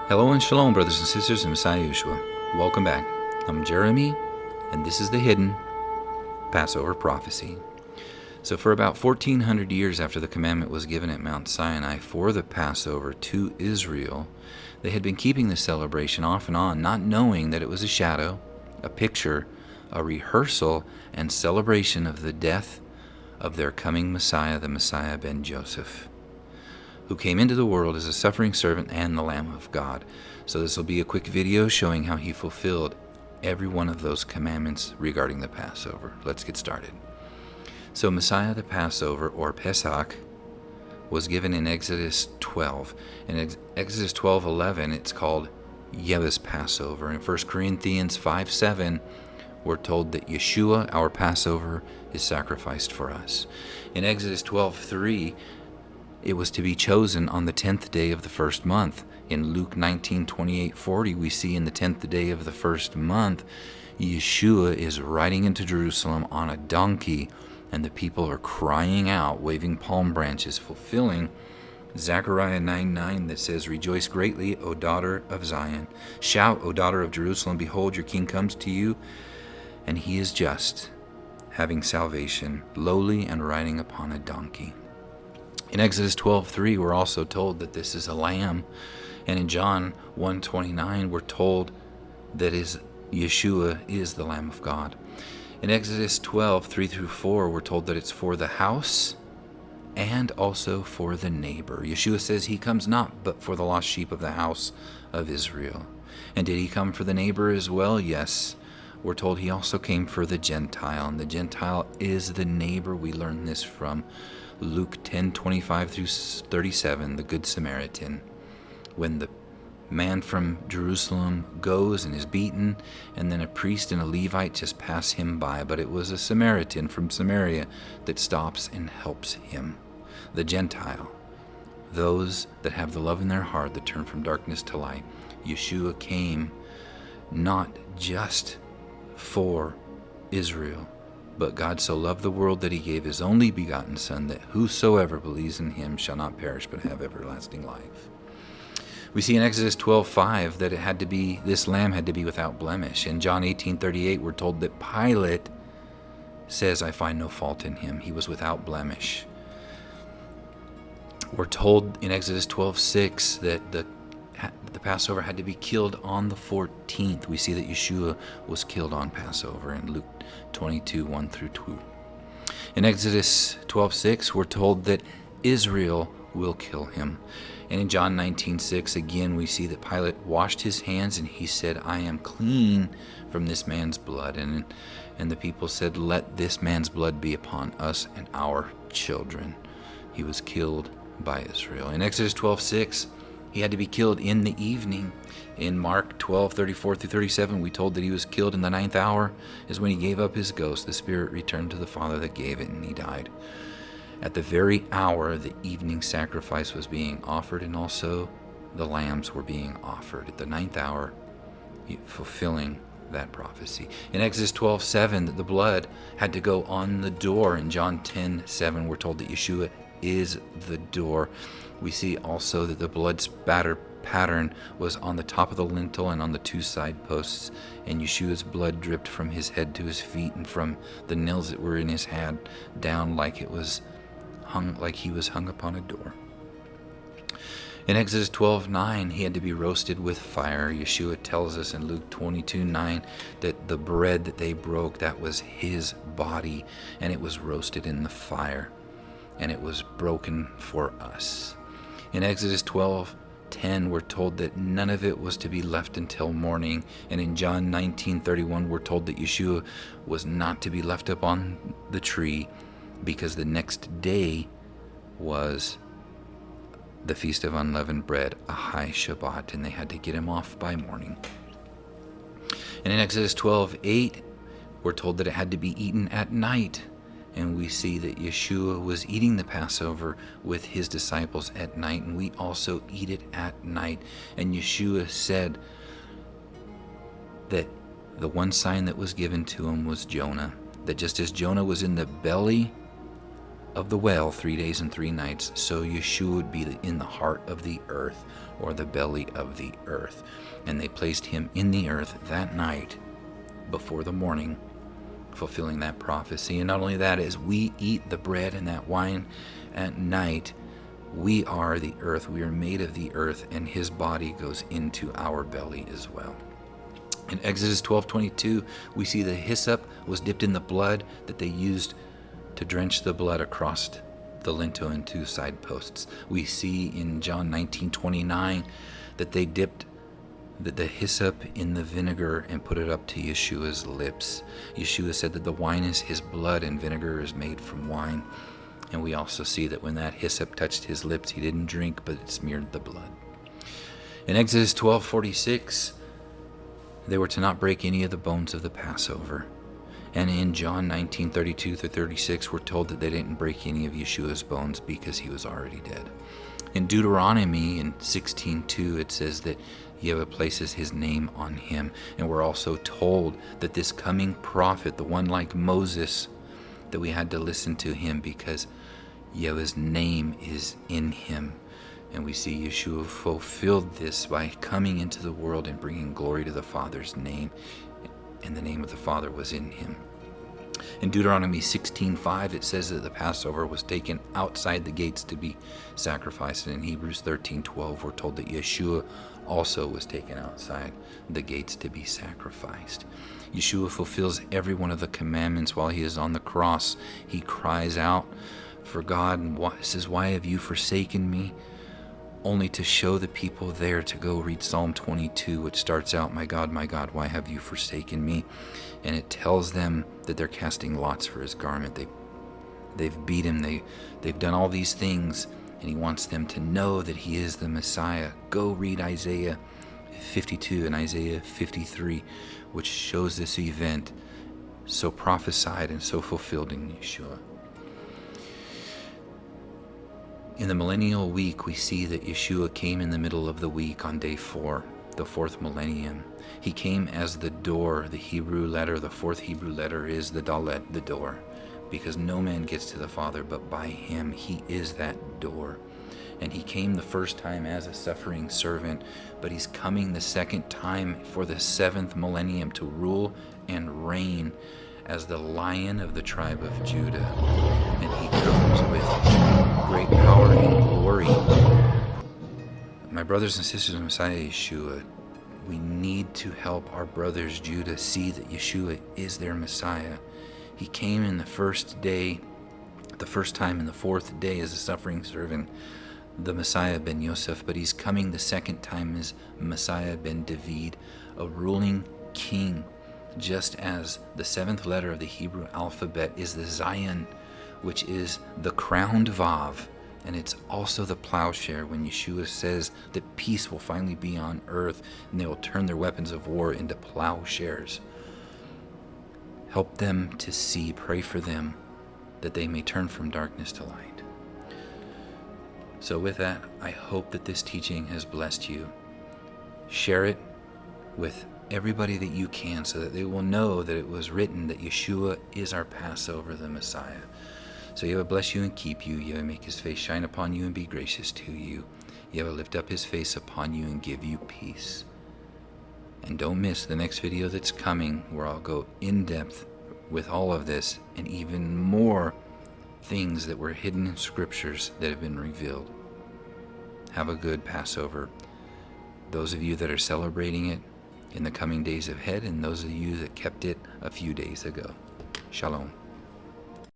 Hello and shalom, brothers and sisters in Messiah Yeshua. Welcome back. I'm Jeremy, and this is the hidden Passover prophecy. So for about 1400 years after the commandment was given at Mount Sinai for the Passover to Israel, they had been keeping the celebration off and on, not knowing that it was a shadow, a picture, a rehearsal, and celebration of the death of their coming Messiah, the Messiah ben Joseph, who came into the world as a suffering servant and the Lamb of God. So this will be a quick video showing how he fulfilled every one of those commandments regarding the Passover. Let's get started. So Messiah the Passover, or Pesach, was given in Exodus 12. In Exodus 12:11, it's called Yahweh's Passover. In 1 Corinthians 5:7, we're told that Yeshua, our Passover, is sacrificed for us. In Exodus 12:3, it was to be chosen on the 10th day of the first month. In Luke 19:28-40, we see in the 10th day of the first month, Yeshua is riding into Jerusalem on a donkey, and the people are crying out, waving palm branches, fulfilling Zechariah 9:9 that says, "Rejoice greatly, O daughter of Zion. Shout, O daughter of Jerusalem, behold, your king comes to you, and he is just, having salvation, lowly and riding upon a donkey." In Exodus 12:3, we're also told that this is a lamb. And in John 1:29, we're told that Yeshua is the Lamb of God. In Exodus 12:3-4, we're told that it's for the house and also for the neighbor. Yeshua says he comes not but for the lost sheep of the house of Israel. And did he come for the neighbor as well? Yes. We're told he also came for the Gentile, and the Gentile is the neighbor. We learn this from Luke 10:25-37, the Good Samaritan, when the man from Jerusalem goes and is beaten, and then a priest and a Levite just pass him by, but it was a Samaritan from Samaria that stops and helps him. The Gentile, those that have the love in their heart that turn from darkness to light. Yeshua came not just for Israel, but God so loved the world that he gave his only begotten Son, that whosoever believes in him shall not perish but have everlasting life. We see in Exodus 12:5 that this lamb had to be without blemish. In John 18:38, we're told that Pilate says, "I find no fault in him. He was without blemish." We're told in Exodus 12:6 that the Passover had to be killed on the 14th. We see that Yeshua was killed on Passover in Luke 22:1-2. In Exodus 12:6, we're told that Israel will kill him. And in John 19:6, again, we see that Pilate washed his hands and he said, "I am clean from this man's blood." And the people said, "Let this man's blood be upon us and our children." He was killed by Israel. In Exodus 12:6, he had to be killed in the evening. In Mark 12:34-37, we told that he was killed in the 9th hour, is when he gave up his ghost. The spirit returned to the Father that gave it, and he died. At the very hour, the evening sacrifice was being offered, and also the lambs were being offered. At the 9th hour, fulfilling that prophecy. In Exodus 12:7, the blood had to go on the door. In John 10:7, we're told that Yeshua is the door. We see also that the blood spatter pattern was on the top of the lintel and on the two side posts, and Yeshua's blood dripped from his head to his feet and from the nails that were in his hand down like he was hung upon a door. In Exodus 12:9, he had to be roasted with fire. Yeshua tells us in Luke 22:9 that the bread that they broke, that was his body, and it was roasted in the fire, and it was broken for us. In Exodus 12:10, we're told that none of it was to be left until morning. And in John 19:31, we're told that Yeshua was not to be left up on the tree because the next day was the Feast of Unleavened Bread, a high Shabbat, and they had to get him off by morning. And in Exodus 12:8, we're told that it had to be eaten at night. And we see that Yeshua was eating the Passover with his disciples at night, and we also eat it at night. And Yeshua said that the one sign that was given to him was Jonah, that just as Jonah was in the belly of the well 3 days and 3 nights, so Yeshua would be in the heart of the earth, or the belly of the earth. And they placed him in the earth that night before the morning, fulfilling that prophecy. And not only that, as we eat the bread and that wine at night, we are the earth. We are made of the earth, and his body goes into our belly as well. In Exodus 12:22, we see the hyssop was dipped in the blood that they used to drench the blood across the lintel and 2 side posts. We see in John 19:29 that they dipped the hyssop in the vinegar and put it up to Yeshua's lips. Yeshua said that the wine is his blood and vinegar is made from wine. And we also see that when that hyssop touched his lips, he didn't drink, but it smeared the blood. In Exodus 12:46, they were to not break any of the bones of the Passover. And in John 19:32-36, we're told that they didn't break any of Yeshua's bones because he was already dead. In Deuteronomy in 16:2, it says that Yahweh places his name on him. And we're also told that this coming prophet, the one like Moses, that we had to listen to him because Yahweh's name is in him. And we see Yeshua fulfilled this by coming into the world and bringing glory to the Father's name. And the name of the Father was in him. In Deuteronomy 16:5, it says that the Passover was taken outside the gates to be sacrificed. And in Hebrews 13:12, we're told that Yeshua also was taken outside the gates to be sacrificed. Yeshua fulfills every one of the commandments while he is on the cross. He cries out for God and says, "Why have you forsaken me?" Only to show the people there to go read Psalm 22, which starts out, my God, why have you forsaken me?" And it tells them that they're casting lots for his garment. They've beat him. They've done all these things, and he wants them to know that he is the Messiah. Go read Isaiah 52 and Isaiah 53, which shows this event so prophesied and so fulfilled in Yeshua. In the millennial week, we see that Yeshua came in the middle of the week on day 4, the 4th millennium. He came as the door. The Hebrew letter, the 4th Hebrew letter is the dalet, the door, because no man gets to the Father but by him. He is that door. And he came the first time as a suffering servant, but he's coming the second time for the 7th millennium to rule and reign as the Lion of the tribe of Judah. And he comes with great power and glory. My brothers and sisters in Messiah Yeshua, we need to help our brothers Judah see that Yeshua is their Messiah. He came in the first time in the 4th day as a suffering servant, the Messiah ben Yosef, but he's coming the second time as Messiah ben David, a ruling king, just as the 7th letter of the Hebrew alphabet is the Zion, which is the crowned Vav, and it's also the plowshare when Yeshua says that peace will finally be on earth and they will turn their weapons of war into plowshares. Help them to see, pray for them, that they may turn from darkness to light. So with that, I hope that this teaching has blessed you. Share it with everybody that you can so that they will know that it was written that Yeshua is our Passover, the Messiah. So Yahweh bless you and keep you. Yahweh make his face shine upon you and be gracious to you. Yahweh lift up his face upon you and give you peace. And don't miss the next video that's coming, where I'll go in depth with all of this and even more things that were hidden in scriptures that have been revealed. Have a good Passover. Those of you that are celebrating it in the coming days ahead, and those of you that kept it a few days ago. Shalom.